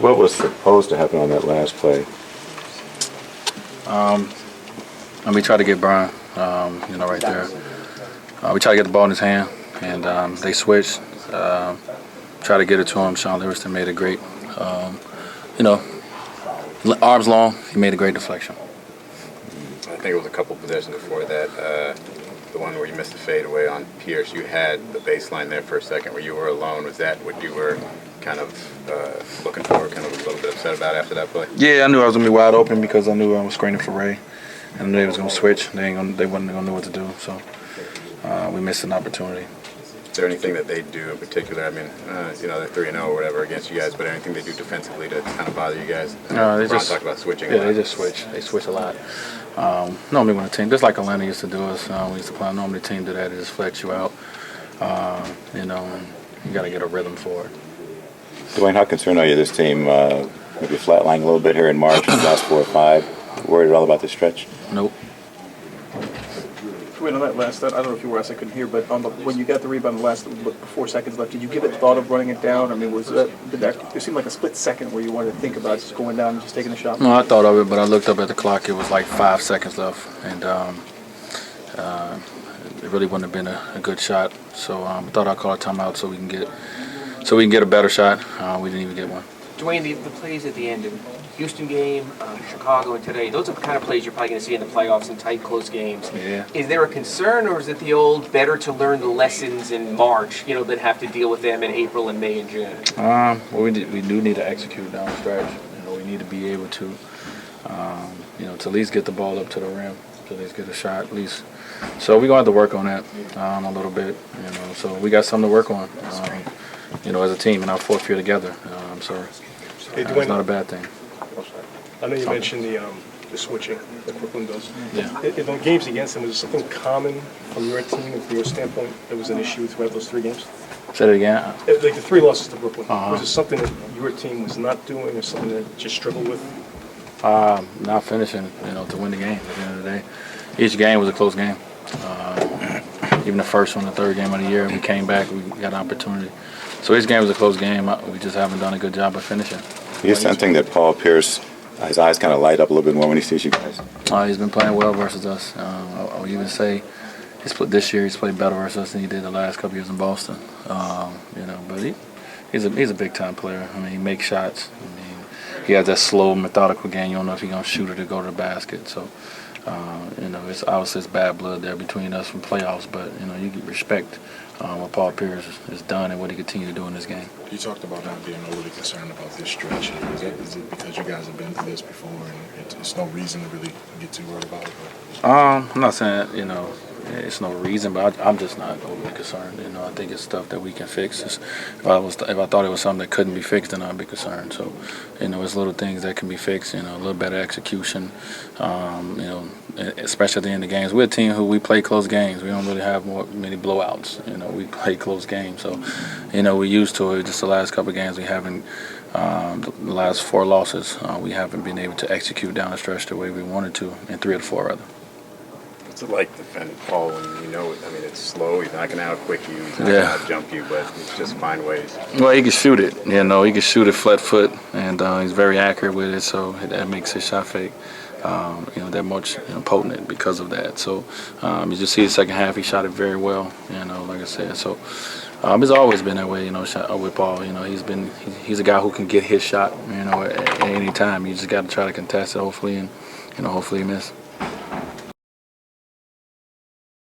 What was supposed to happen on that last play? And we tried to get Brian, right there. We tried to get the ball in his hand, and they switched. Try to get it to him. Sean Livingston made a great, arms long. He made a great deflection. I think it was a couple possessions before that. The one where you missed the fadeaway on Pierce, you had the baseline there for a second where you were alone. Was that what you were kind of looking for, kind of a little bit upset about after that play? Yeah, I knew I was going to be wide open because I knew I was screening for Ray. And I knew they was going to switch. They wasn't going to know what to do. So we missed an opportunity. Is there anything that they do in particular? I mean, they're 3-0 or whatever against you guys, but anything they do defensively to kind of bother you guys? No, they just talked about switching. Yeah, they just switch. They switch a lot. Normally when a team, just like Atlanta used to do us, we used to play. Normally the team do that. It just flex you out, and you got to get a rhythm for it. Dwyane, how concerned are you this team maybe flatlining a little bit here in March in the last 4 or 5? Worried at all about the stretch? Nope. Dwyane, on that last, I don't know if you were asked, I couldn't hear, but when you got the rebound, the last 4 seconds left, did you give it thought of running it down? I mean, it seemed like a split second where you wanted to think about just going down and just taking a shot? No, I thought of it, but I looked up at the clock. It was like 5 seconds left, and it really wouldn't have been a good shot. So I thought I'd call a timeout so we can get a better shot. We didn't even get one. Dwyane, the plays at the end of Houston game, Chicago, and today, those are the kind of plays you're probably going to see in the playoffs in tight, close games. Yeah. Is there a concern, or is it the old better to learn the lessons in March, than have to deal with them in April and May and June? Well, we do need to execute down the stretch. We need to be able to, to at least get the ball up to the rim, to at least get a shot, at least. So we're going to have to work on that a little bit. So we got something to work on. As a team in our 4th year together. It's not a bad thing. I know you mentioned the switching that Brooklyn does. Yeah. In the games against them, was there something common from your team and from your standpoint that was an issue throughout those 3 games? Say it again. Like the 3 losses to Brooklyn. Uh-huh. Was it something that your team was not doing or something that just struggled with? Not finishing, to win the game at the end of the day. Each game was a close game. Even the first one, the 3rd game of the year, we came back, we got an opportunity. So each game was a close game. We just haven't done a good job of finishing. You're sensing that Paul Pierce, his eyes kind of light up a little bit more when he sees you guys? He's been playing well versus us. I would even say this year he's played better versus us than he did the last couple years in Boston. But he's a big-time player. I mean, he makes shots. He has that slow, methodical game. You don't know if he's going to shoot it or go to the basket. So, it's obviously it's bad blood there between us from playoffs, but, you can respect what Paul Pierce has done and what he continues to do in this game. You talked about not being overly concerned about this stretch. Is it because you guys have been through this before and it's no reason to really get too worried about it? I'm not saying, it's no reason, but I'm just not overly concerned. I think it's stuff that we can fix. If I thought it was something that couldn't be fixed, then I'd be concerned. So, it's little things that can be fixed. A little better execution. Especially at the end of games. We're a team who we play close games. We don't really have many blowouts. We play close games. So, we're used to it. Just the last couple of games we haven't. The last 4 losses, we haven't been able to execute down the stretch the way we wanted to, in 3 of the 4 rather. What's it like defending Paul when it's slow, he's not going to out-quick you, he's not going to jump you, but he's just find ways? Well, he can shoot it, he can shoot it flat foot, and he's very accurate with it, so that makes his shot fake, that much potent because of that. So you just see the second half, he shot it very well, like I said. So it's always been that way, with Paul. He's a guy who can get his shot, at any time. You just got to try to contest it, hopefully, and hopefully he miss.